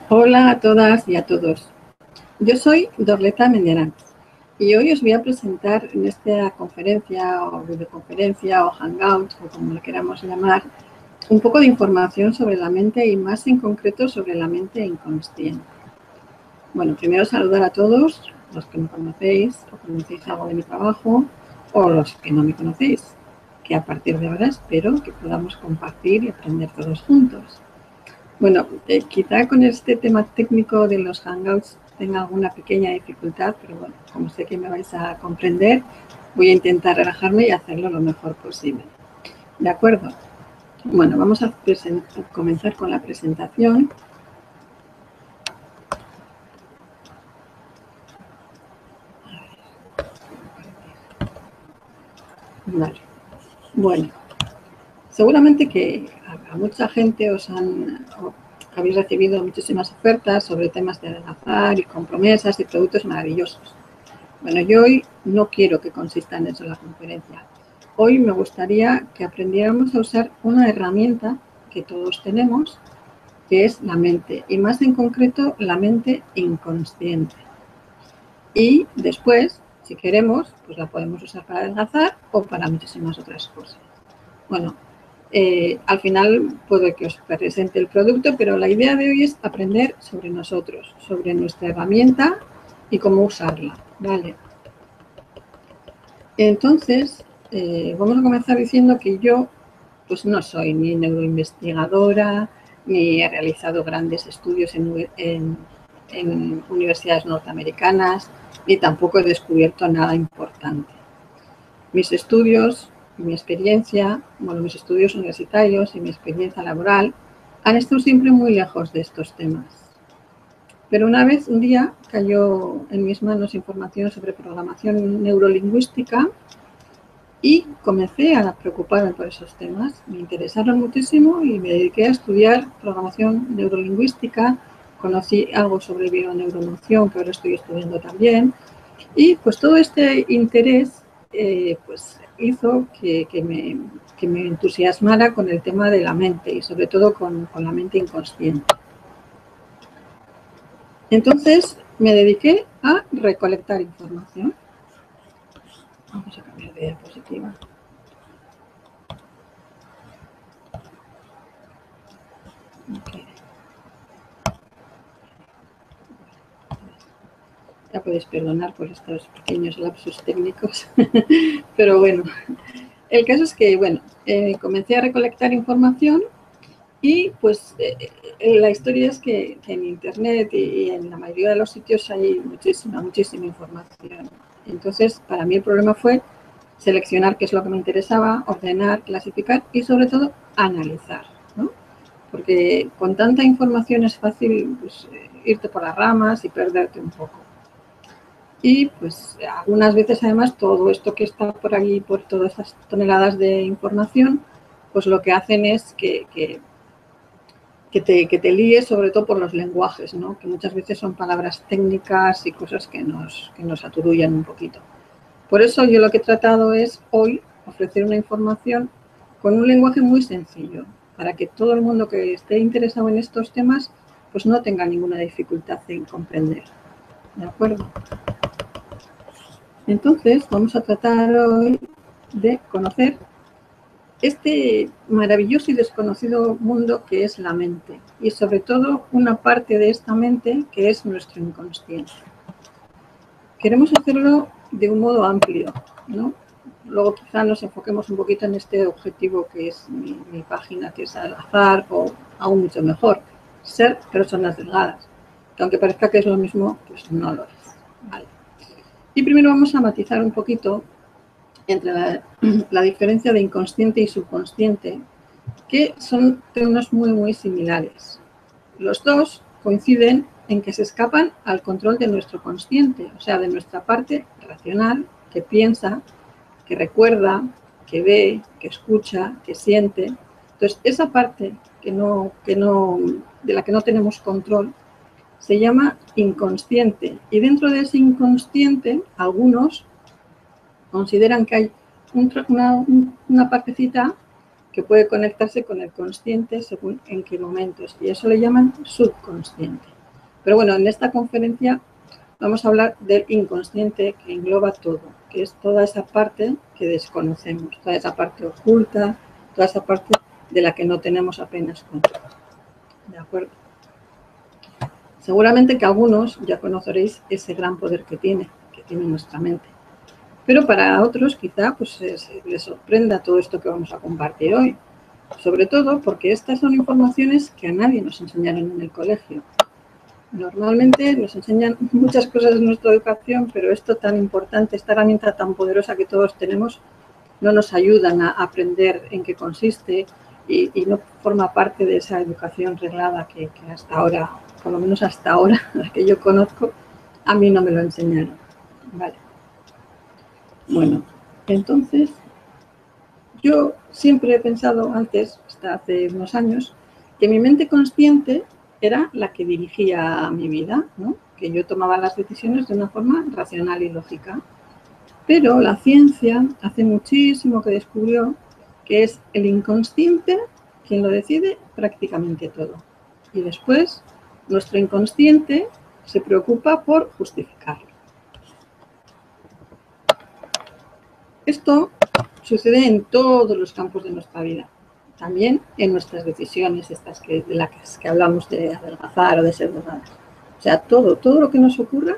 Hola a todas y a todos. Yo soy Dorleta Mendiarán y hoy os voy a presentar en esta conferencia o videoconferencia o hangout o como lo queramos llamar, un poco de información sobre la mente y más en concreto sobre la mente inconsciente. Bueno, primero saludar a todos los que me conocéis o conocéis algo de mi trabajo o los que no me conocéis, que a partir de ahora espero que podamos compartir y aprender todos juntos. Bueno, quizá con este tema técnico de los hangouts tenga alguna pequeña dificultad, pero bueno, como sé que me vais a comprender, voy a intentar relajarme y hacerlo lo mejor posible. ¿De acuerdo? Bueno, vamos a comenzar con la presentación. Vale. Bueno, seguramente que a mucha gente habéis recibido muchísimas ofertas sobre temas de adelgazar y con promesas y productos maravillosos. Bueno, yo hoy no quiero que consista en eso la conferencia. Hoy me gustaría que aprendiéramos a usar una herramienta que todos tenemos, que es la mente, y más en concreto la mente inconsciente. Y después, si queremos, pues la podemos usar para adelgazar o para muchísimas otras cosas. Bueno, al final puede que os presente el producto, pero la idea de hoy es aprender sobre nosotros, sobre nuestra herramienta y cómo usarla, ¿vale? Entonces, vamos a comenzar diciendo que yo pues no soy ni neuroinvestigadora, ni he realizado grandes estudios en universidades norteamericanas, ni tampoco he descubierto nada importante. Mis estudios y mi experiencia, bueno, mis estudios universitarios y mi experiencia laboral han estado siempre muy lejos de estos temas. Pero un día, cayó en mis manos información sobre programación neurolingüística y comencé a preocuparme por esos temas. Me interesaron muchísimo y me dediqué a estudiar programación neurolingüística. Conocí algo sobre bioneuroemoción, que ahora estoy estudiando también. Y pues todo este interés pues hizo que me entusiasmara con el tema de la mente y sobre todo con la mente inconsciente. Entonces me dediqué a recolectar información. Vamos a cambiar de diapositiva. Okay. Ya podéis perdonar por estos pequeños lapsus técnicos, pero bueno, el caso es que, bueno, comencé a recolectar información y pues la historia es que en internet y en la mayoría de los sitios hay muchísima información. Entonces, para mí el problema fue seleccionar qué es lo que me interesaba, ordenar, clasificar y sobre todo analizar, ¿no? Porque con tanta información es fácil pues, irte por las ramas y perderte un poco. Y pues algunas veces además todo esto que está por aquí, por todas esas toneladas de información, pues lo que hacen es que te líes sobre todo por los lenguajes, ¿no? Que muchas veces son palabras técnicas y cosas que nos aturullan un poquito. Por eso yo lo que he tratado es hoy ofrecer una información con un lenguaje muy sencillo, para que todo el mundo que esté interesado en estos temas pues no tenga ninguna dificultad en comprender. ¿De acuerdo? Entonces vamos a tratar hoy de conocer este maravilloso y desconocido mundo que es la mente y sobre todo una parte de esta mente que es nuestro inconsciente. Queremos hacerlo de un modo amplio, ¿no? Luego quizá nos enfoquemos un poquito en este objetivo que es mi página, que es adelgazar o aún mucho mejor, ser personas delgadas. Que aunque parezca que es lo mismo, pues no lo es. ¿Vale? Y primero vamos a matizar un poquito entre la diferencia de inconsciente y subconsciente, que son términos muy similares. Los dos coinciden en que se escapan al control de nuestro consciente, o sea, de nuestra parte racional que piensa, que recuerda, que ve, que escucha, que siente. Entonces, esa parte de la que no tenemos control se llama inconsciente. Y dentro de ese inconsciente, algunos consideran que hay una partecita que puede conectarse con el consciente según en qué momentos, y eso le llaman subconsciente. Pero bueno, en esta conferencia vamos a hablar del inconsciente, que engloba todo, que es toda esa parte que desconocemos, toda esa parte oculta, toda esa parte de la que no tenemos apenas control. ¿De acuerdo? Seguramente que algunos ya conoceréis ese gran poder que tiene nuestra mente. Pero para otros quizá pues, les sorprenda todo esto que vamos a compartir hoy. Sobre todo porque estas son informaciones que a nadie nos enseñaron en el colegio. Normalmente nos enseñan muchas cosas en nuestra educación, pero esto tan importante, esta herramienta tan poderosa que todos tenemos, no nos ayudan a aprender en qué consiste y no forma parte de esa educación reglada que hasta ahora, por lo menos hasta ahora, la que yo conozco, a mí no me lo enseñaron. Vale. Bueno, entonces, yo siempre he pensado antes, hasta hace unos años, que mi mente consciente era la que dirigía mi vida, ¿no? Que yo tomaba las decisiones de una forma racional y lógica. Pero la ciencia hace muchísimo que descubrió que es el inconsciente quien lo decide prácticamente todo. Y después, nuestro inconsciente se preocupa por justificarlo. Esto sucede en todos los campos de nuestra vida, también en nuestras decisiones, estas de las que hablamos de adelgazar o de ser delgadas. O sea, todo lo que nos ocurra,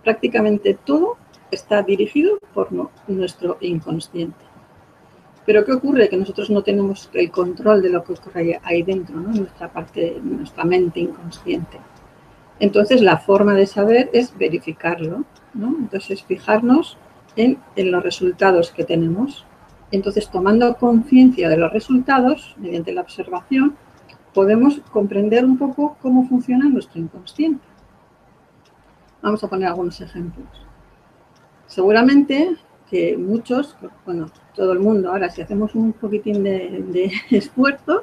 prácticamente todo, está dirigido por nuestro inconsciente. Pero ¿qué ocurre? Que nosotros no tenemos el control de lo que ocurre ahí dentro, ¿no? En nuestra mente inconsciente. Entonces, la forma de saber es verificarlo, ¿no? Entonces, fijarnos en los resultados que tenemos. Entonces, tomando conciencia de los resultados, mediante la observación, podemos comprender un poco cómo funciona nuestro inconsciente. Vamos a poner algunos ejemplos. Seguramente que muchos, bueno, todo el mundo, ahora si hacemos un poquitín de esfuerzo,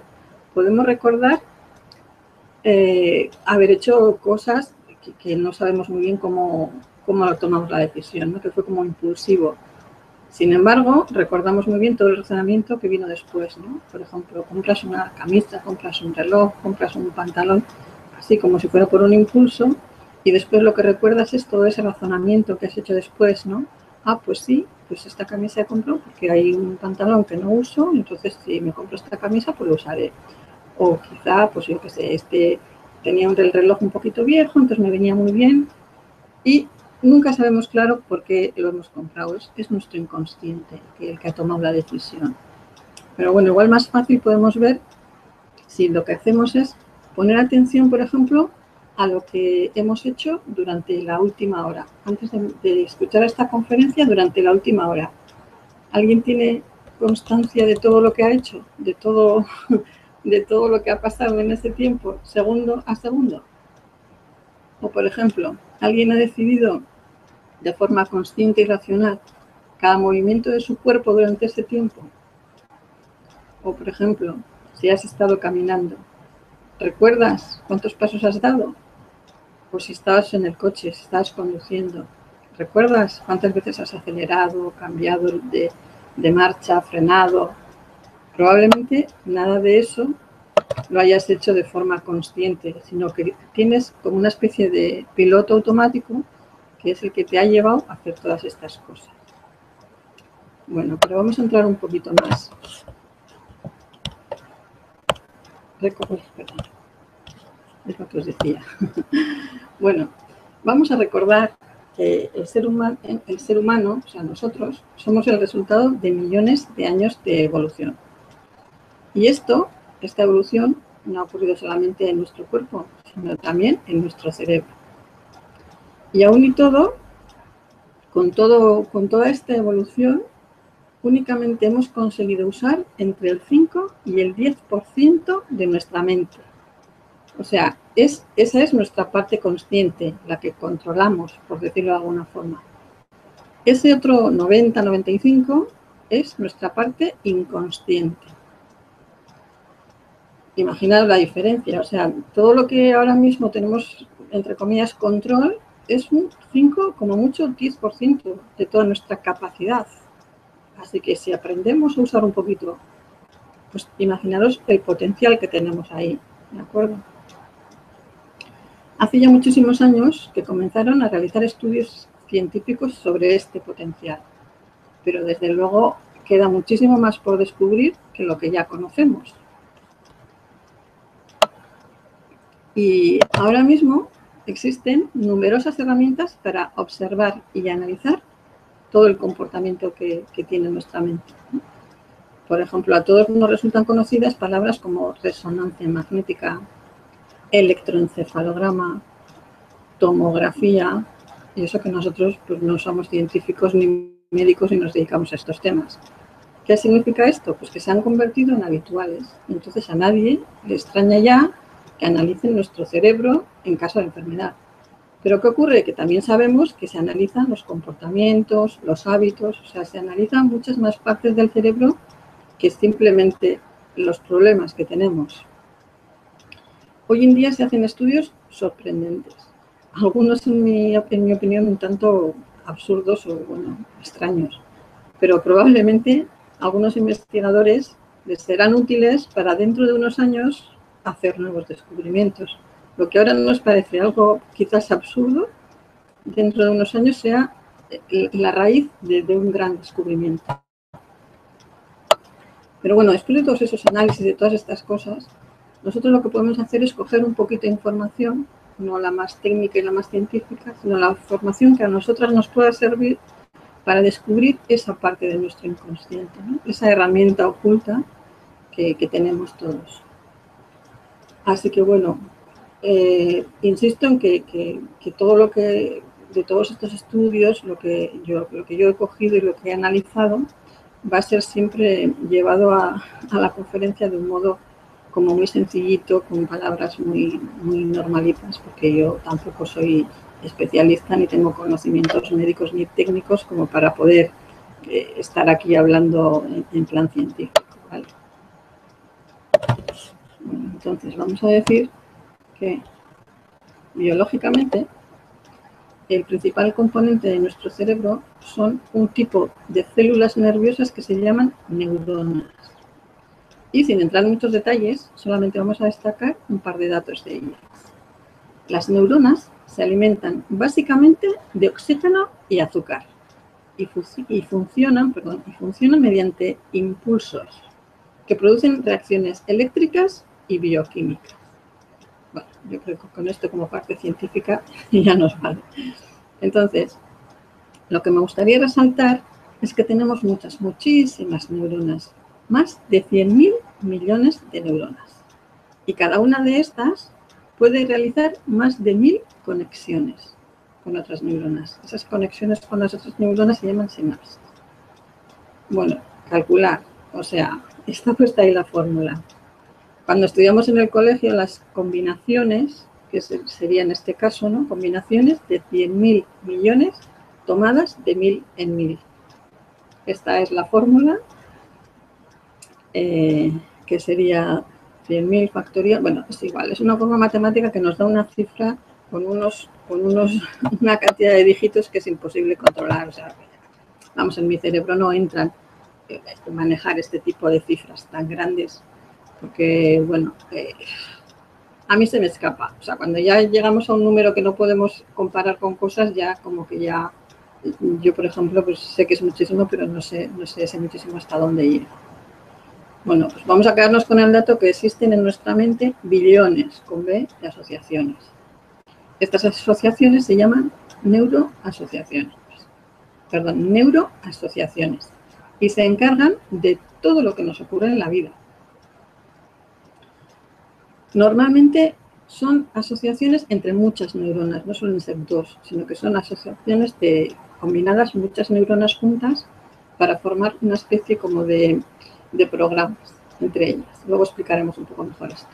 podemos recordar haber hecho cosas que no sabemos muy bien cómo tomamos la decisión, ¿no? Que fue como impulsivo. Sin embargo, recordamos muy bien todo el razonamiento que vino después, ¿no? Por ejemplo, compras una camisa, compras un reloj, compras un pantalón, así como si fuera por un impulso, y después lo que recuerdas es todo ese razonamiento que has hecho después, ¿no? Ah, pues sí, pues esta camisa he comprado porque hay un pantalón que no uso, entonces si me compro esta camisa, pues lo usaré. O quizá, pues yo qué sé, tenía un reloj un poquito viejo, entonces me venía muy bien, y nunca sabemos claro por qué lo hemos comprado. Es nuestro inconsciente el que ha tomado la decisión. Pero bueno, igual más fácil podemos ver si lo que hacemos es poner atención, por ejemplo, a lo que hemos hecho durante la última hora. Antes de escuchar esta conferencia, durante la última hora. ¿Alguien tiene constancia de todo lo que ha hecho? De todo lo que ha pasado en ese tiempo, segundo a segundo. O, por ejemplo, alguien ha decidido de forma consciente y racional cada movimiento de su cuerpo durante ese tiempo. O, por ejemplo, si has estado caminando, ¿recuerdas cuántos pasos has dado? O si estabas en el coche, si estabas conduciendo, ¿recuerdas cuántas veces has acelerado, cambiado de marcha, frenado? Probablemente nada de eso lo hayas hecho de forma consciente, sino que tienes como una especie de piloto automático que es el que te ha llevado a hacer todas estas cosas. Bueno, pero vamos a entrar un poquito más. Perdón, es lo que os decía. Bueno, vamos a recordar que el ser humano, o sea, nosotros, somos el resultado de millones de años de evolución. Y esta evolución no ha ocurrido solamente en nuestro cuerpo, sino también en nuestro cerebro. Y aún y todo, con toda esta evolución, únicamente hemos conseguido usar entre el 5 y el 10% de nuestra mente. O sea, esa es nuestra parte consciente, la que controlamos, por decirlo de alguna forma. Ese otro 90-95 es nuestra parte inconsciente. Imaginad la diferencia, o sea, todo lo que ahora mismo tenemos, entre comillas, control, es un 5, como mucho, 10% de toda nuestra capacidad. Así que si aprendemos a usar un poquito, pues imaginaros el potencial que tenemos ahí, ¿de acuerdo? Hace ya muchísimos años que comenzaron a realizar estudios científicos sobre este potencial, pero desde luego queda muchísimo más por descubrir que lo que ya conocemos. Y ahora mismo existen numerosas herramientas para observar y analizar todo el comportamiento que tiene nuestra mente. Por ejemplo, a todos nos resultan conocidas palabras como resonancia magnética, electroencefalograma, tomografía, y eso que nosotros pues, no somos científicos ni médicos y nos dedicamos a estos temas. ¿Qué significa esto? Pues que se han convertido en habituales. Entonces a nadie le extraña ya que analicen nuestro cerebro en caso de enfermedad. Pero ¿qué ocurre? Que también sabemos que se analizan los comportamientos, los hábitos, o sea, se analizan muchas más partes del cerebro que simplemente los problemas que tenemos. Hoy en día se hacen estudios sorprendentes, algunos en mi opinión un tanto absurdos o bueno, extraños, pero probablemente algunos investigadores les serán útiles para dentro de unos años hacer nuevos descubrimientos. Lo que ahora nos parece algo quizás absurdo, dentro de unos años sea la raíz de un gran descubrimiento. Pero bueno, después de todos esos análisis, de todas estas cosas, nosotros lo que podemos hacer es coger un poquito de información, no la más técnica y la más científica, sino la información que a nosotras nos pueda servir para descubrir esa parte de nuestro inconsciente, ¿no? Esa herramienta oculta que tenemos todos. Así que bueno, insisto en que todo lo que, de todos estos estudios, lo que yo he cogido y lo que he analizado, va a ser siempre llevado a la conferencia de un modo como muy sencillito, con palabras muy normalitas, porque yo tampoco soy especialista ni tengo conocimientos médicos ni técnicos como para poder estar aquí hablando en plan científico, ¿vale? Bueno, entonces vamos a decir que biológicamente el principal componente de nuestro cerebro son un tipo de células nerviosas que se llaman neuronas. Y sin entrar en muchos detalles, solamente vamos a destacar un par de datos de ellas. Las neuronas se alimentan básicamente de oxígeno y azúcar y funcionan mediante impulsos que producen reacciones eléctricas y bioquímicas. Bueno, yo creo que con esto como parte científica ya nos vale. Entonces, lo que me gustaría resaltar es que tenemos muchísimas neuronas, más de 100.000 millones de neuronas. Y cada una de estas puede realizar más de 1000 conexiones con otras neuronas. Esas conexiones con las otras neuronas se llaman sinapsis. Bueno, calcular, o sea, está puesta ahí la fórmula. Cuando estudiamos en el colegio las combinaciones, que sería en este caso, ¿no? Combinaciones de 100.000 millones tomadas de 1000 en 1000. Esta es la fórmula, que sería 100.000 factorial. Bueno, es igual, es una forma matemática que nos da una cifra con una cantidad de dígitos que es imposible controlar. O sea, vamos, en mi cerebro no entran manejar este tipo de cifras tan grandes, porque, bueno, a mí se me escapa. O sea, cuando ya llegamos a un número que no podemos comparar con cosas, ya como que ya, yo por ejemplo, pues sé que es muchísimo, pero no sé ese muchísimo hasta dónde llega. Bueno, pues vamos a quedarnos con el dato que existen en nuestra mente billones, con B, de asociaciones. Estas asociaciones se llaman neuroasociaciones. Y se encargan de todo lo que nos ocurre en la vida. Normalmente son asociaciones entre muchas neuronas, no suelen ser dos, sino que son asociaciones combinadas muchas neuronas juntas para formar una especie como de programas entre ellas. Luego explicaremos un poco mejor esto.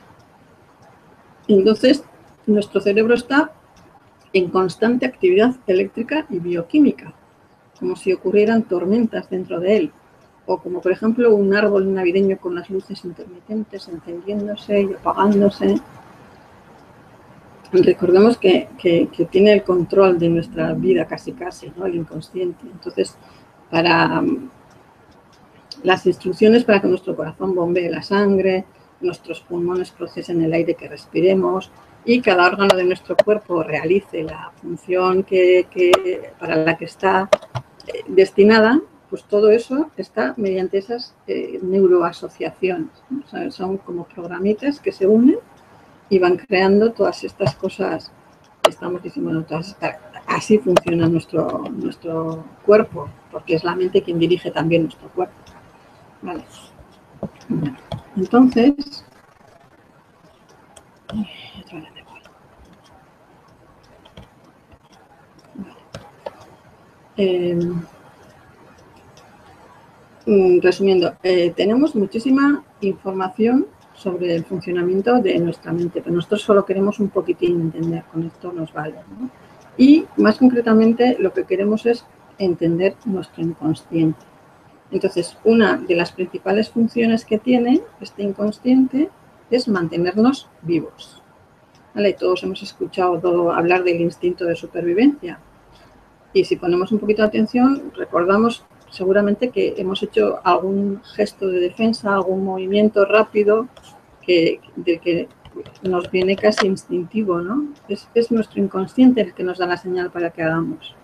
Entonces, nuestro cerebro está en constante actividad eléctrica y bioquímica, como si ocurrieran tormentas dentro de él, o como por ejemplo un árbol navideño con las luces intermitentes encendiéndose y apagándose. Recordemos que tiene el control de nuestra vida casi, ¿no? El inconsciente. Entonces, para las instrucciones para que nuestro corazón bombee la sangre, nuestros pulmones procesen el aire que respiremos, y cada órgano de nuestro cuerpo realice la función para la que está destinada, pues todo eso está mediante esas neuroasociaciones, ¿no? O sea, son como programitas que se unen y van creando todas estas cosas que estamos diciendo, bueno, así funciona nuestro cuerpo, porque es la mente quien dirige también nuestro cuerpo. Vale. Bueno, entonces, resumiendo, tenemos muchísima información sobre el funcionamiento de nuestra mente, pero nosotros solo queremos un poquitín entender, con esto nos vale, ¿no? Y más concretamente lo que queremos es entender nuestro inconsciente. Entonces, una de las principales funciones que tiene este inconsciente es mantenernos vivos. ¿Vale? Todos hemos escuchado hablar del instinto de supervivencia. Y si ponemos un poquito de atención, recordamos seguramente que hemos hecho algún gesto de defensa, algún movimiento rápido del que nos viene casi instintivo, ¿no? Es nuestro inconsciente el que nos da la señal para que hagamos,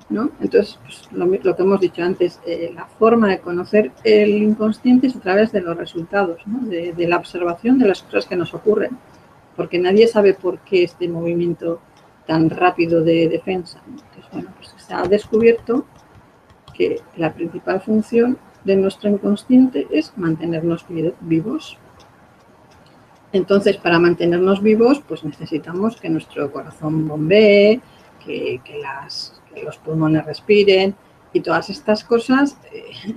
¿no? Entonces, pues, lo que hemos dicho antes, la forma de conocer el inconsciente es a través de los resultados, ¿no? de la observación de las cosas que nos ocurren, porque nadie sabe por qué este movimiento tan rápido de defensa. Entonces, bueno, pues se ha descubierto que la principal función de nuestro inconsciente es mantenernos vivos. Entonces, para mantenernos vivos, pues necesitamos que nuestro corazón bombee, que los pulmones respiren, y todas estas cosas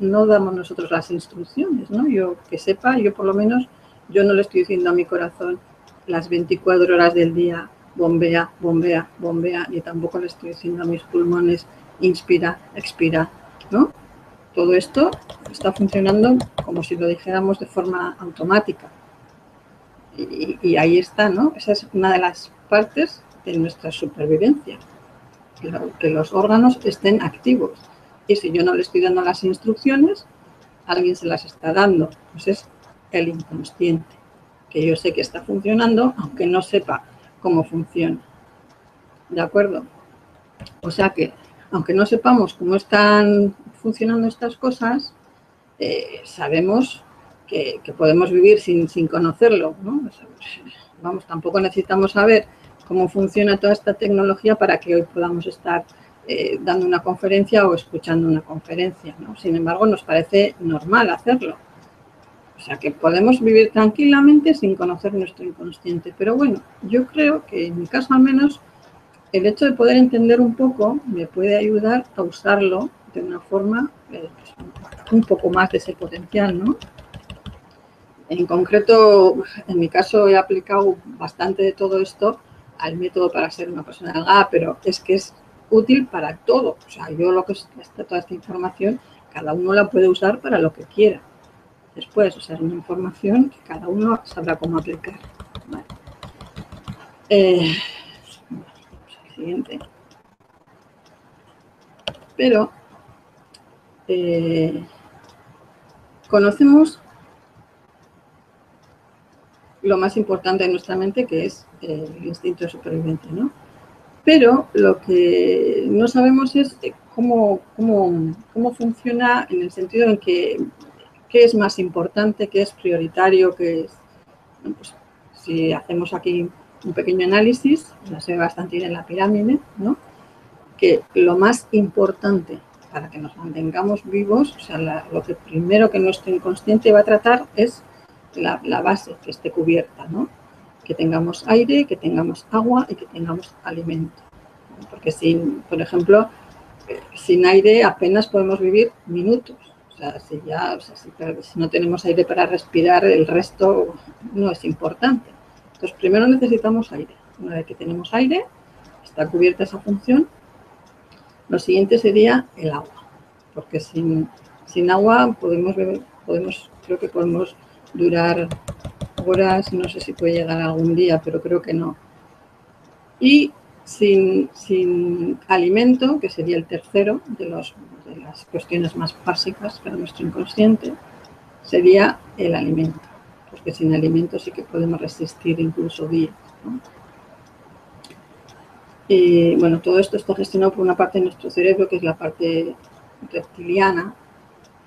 no damos nosotros las instrucciones, ¿no? Yo que sepa, yo por lo menos, yo no le estoy diciendo a mi corazón las 24 horas del día, bombea, bombea, bombea, ni tampoco le estoy diciendo a mis pulmones, inspira, expira, ¿no? Todo esto está funcionando como si lo dijéramos de forma automática. Y ahí está, ¿no? Esa es una de las partes de nuestra supervivencia, que los órganos estén activos. Y si yo no le estoy dando las instrucciones, alguien se las está dando. Pues es el inconsciente, que yo sé que está funcionando, aunque no sepa cómo funciona. ¿De acuerdo? O sea que, aunque no sepamos cómo están funcionando estas cosas, sabemos que podemos vivir sin conocerlo, ¿no? Vamos, tampoco necesitamos saber cómo funciona toda esta tecnología para que hoy podamos estar dando una conferencia o escuchando una conferencia, ¿no? Sin embargo, nos parece normal hacerlo. O sea, que podemos vivir tranquilamente sin conocer nuestro inconsciente. Pero bueno, yo creo que en mi caso al menos, el hecho de poder entender un poco me puede ayudar a usarlo de una forma un poco más de ese potencial, ¿no? En concreto, en mi caso he aplicado bastante de todo esto al método para ser una persona delgada, pero es que es útil para todo. O sea, yo lo que es toda esta información, cada uno la puede usar para lo que quiera. Después, o sea, es una información que cada uno sabrá cómo aplicar. Vale. El siguiente. Pero conocemos lo más importante de nuestra mente, que es el instinto de supervivencia, ¿no? Pero lo que no sabemos es cómo funciona, en el sentido en que qué es más importante, qué es prioritario, qué es... Bueno, pues, si hacemos aquí un pequeño análisis, ya se ve bastante bien en la pirámide, ¿no? Que lo más importante para que nos mantengamos vivos, o sea, lo que primero que nuestro inconsciente va a tratar es la base, que esté cubierta, ¿no? Que tengamos aire, que tengamos agua y que tengamos alimento. Porque por ejemplo, sin aire apenas podemos vivir minutos. O sea, si no tenemos aire para respirar, el resto no es importante. Entonces, primero necesitamos aire. Una vez que tenemos aire, está cubierta esa función. Lo siguiente sería el agua, porque sin agua creo que podemos durar horas, no sé si puede llegar algún día, pero creo que no. Y sin alimento, que sería el tercero de las cuestiones más básicas para nuestro inconsciente, sería el alimento, porque sin alimento sí que podemos resistir incluso días, ¿no? Y bueno, todo esto está gestionado por una parte de nuestro cerebro, que es la parte reptiliana,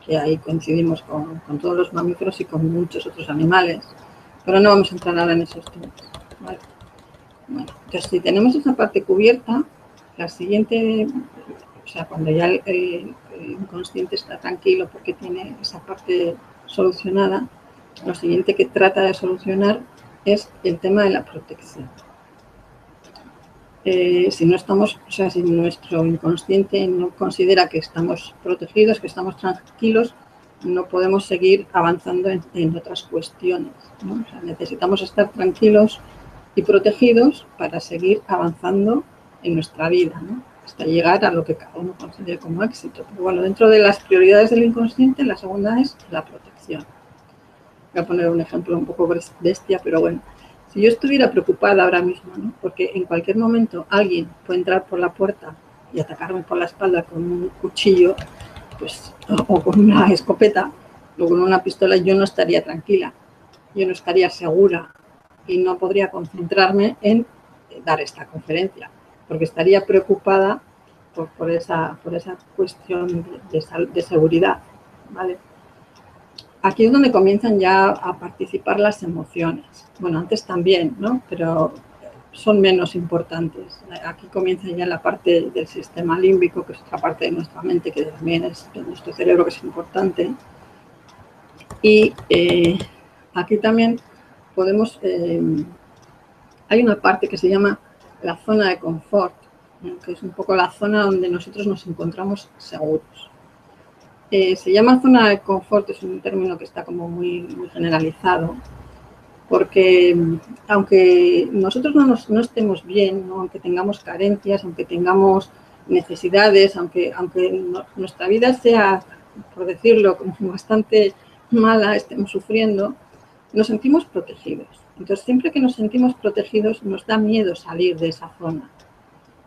que ahí coincidimos con todos los mamíferos y con muchos otros animales. Pero no vamos a entrar ahora en esos temas, ¿vale? Bueno, entonces, si tenemos esa parte cubierta, la siguiente, o sea, cuando ya el inconsciente está tranquilo porque tiene esa parte solucionada, lo siguiente que trata de solucionar es el tema de la protección. Si no estamos, o sea, si nuestro inconsciente no considera que estamos protegidos, que estamos tranquilos, no podemos seguir avanzando en otras cuestiones, ¿no? O sea, necesitamos estar tranquilos y protegidos para seguir avanzando en nuestra vida, ¿no? Hasta llegar a lo que cada uno considere como éxito. Pero bueno, dentro de las prioridades del inconsciente, la segunda es la protección. Voy a poner un ejemplo un poco bestia, pero bueno. Si yo estuviera preocupada ahora mismo, ¿no? Porque en cualquier momento alguien puede entrar por la puerta y atacarme por la espalda con un cuchillo, pues, o con una escopeta, o con una pistola, yo no estaría tranquila, yo no estaría segura y no podría concentrarme en dar esta conferencia, porque estaría preocupada por esa cuestión de seguridad, ¿vale? Aquí es donde comienzan ya a participar las emociones. Bueno, antes también, ¿no? Pero son menos importantes. Aquí comienza ya la parte del sistema límbico, que es otra parte de nuestra mente, que también es de nuestro cerebro, que es importante. Y aquí también podemos... hay una parte que se llama la zona de confort, que es un poco la zona donde nosotros nos encontramos seguros. Se llama zona de confort, es un término que está como muy generalizado, porque aunque nosotros no estemos bien, ¿no? Aunque tengamos carencias, aunque tengamos necesidades, aunque nuestra vida sea, por decirlo, como bastante mala, estemos sufriendo, nos sentimos protegidos. Entonces, siempre que nos sentimos protegidos, nos da miedo salir de esa zona.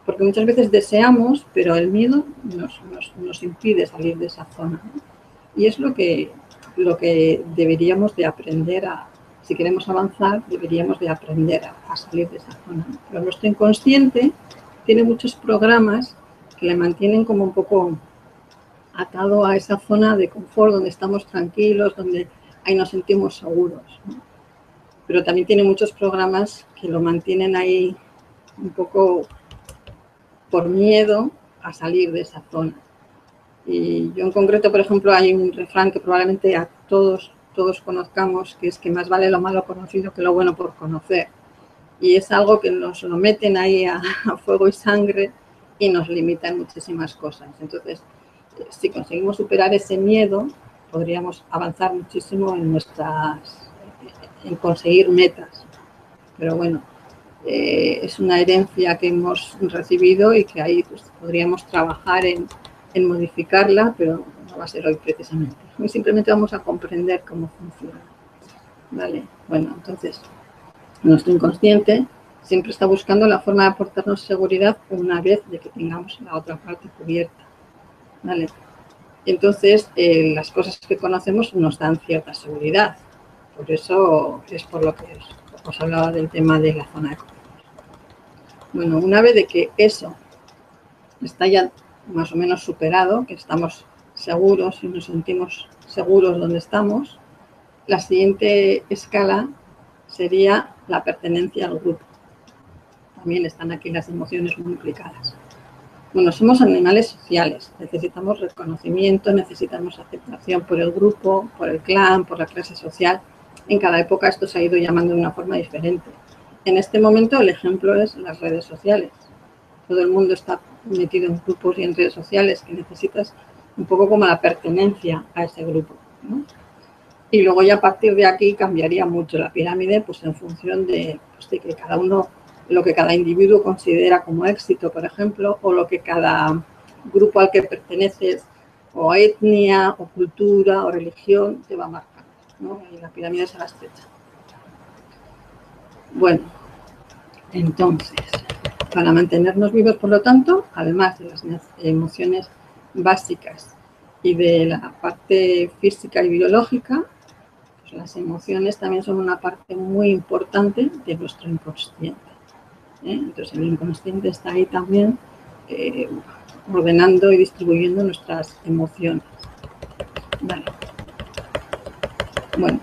Porque muchas veces deseamos, pero el miedo nos impide salir de esa zona, ¿no? Y es lo que deberíamos de aprender si queremos avanzar, deberíamos de aprender a salir de esa zona. Pero nuestro inconsciente tiene muchos programas que le mantienen como un poco atado a esa zona de confort, donde estamos tranquilos, donde ahí nos sentimos seguros, ¿no? Pero también tiene muchos programas que lo mantienen ahí un poco por miedo a salir de esa zona. Y yo en concreto, por ejemplo, hay un refrán que probablemente a todos conozcamos, que es que más vale lo malo conocido que lo bueno por conocer. Y es algo que nos lo meten ahí a fuego y sangre y nos limita en muchísimas cosas. Entonces, si conseguimos superar ese miedo, podríamos avanzar muchísimo en conseguir metas. Pero bueno, es una herencia que hemos recibido y que ahí pues, podríamos trabajar en modificarla, pero no va a ser hoy precisamente. Hoy simplemente vamos a comprender cómo funciona. ¿Vale? Bueno, entonces, nuestro inconsciente siempre está buscando la forma de aportarnos seguridad una vez de que tengamos la otra parte cubierta. ¿Vale? Entonces, las cosas que conocemos nos dan cierta seguridad. Por eso es por lo que os hablaba del tema de la zona de confort. Bueno, una vez de que eso está ya más o menos superado, que estamos seguros y nos sentimos seguros donde estamos, la siguiente escala sería la pertenencia al grupo. También están aquí las emociones muy implicadas. Bueno, somos animales sociales, necesitamos reconocimiento, necesitamos aceptación por el grupo, por el clan, por la clase social. En cada época esto se ha ido llamando de una forma diferente. En este momento el ejemplo es las redes sociales. Todo el mundo está metido en grupos y en redes sociales que necesitas un poco como la pertenencia a ese grupo, ¿no? Y luego ya a partir de aquí cambiaría mucho la pirámide, pues en función de que cada uno, lo que cada individuo considera como éxito, por ejemplo, o lo que cada grupo al que perteneces, o etnia, o cultura, o religión, te va marcando, ¿no? Y la pirámide se la estrecha. Bueno, entonces, para mantenernos vivos, por lo tanto, además de las emociones básicas y de la parte física y biológica, pues las emociones también son una parte muy importante de nuestro inconsciente. Entonces el inconsciente está ahí también ordenando y distribuyendo nuestras emociones. Vale. Bueno,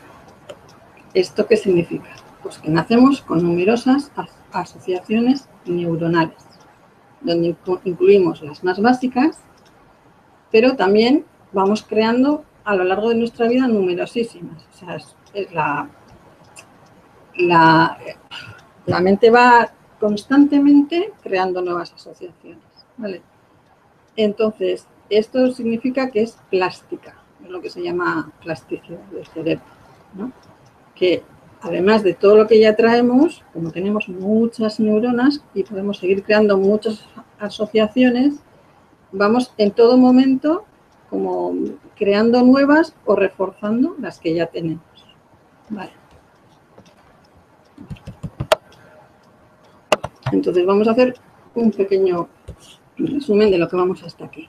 ¿esto qué significa? Pues que nacemos con numerosas asociaciones neuronales, donde incluimos las más básicas, pero también vamos creando a lo largo de nuestra vida numerosísimas. O sea, es la mente va constantemente creando nuevas asociaciones, ¿vale? Entonces, esto significa que es plástica, es lo que se llama plasticidad del cerebro, ¿no? Que además de todo lo que ya traemos, como tenemos muchas neuronas y podemos seguir creando muchas asociaciones, vamos en todo momento como creando nuevas o reforzando las que ya tenemos. Vale. Entonces vamos a hacer un pequeño resumen de lo que vamos hasta aquí.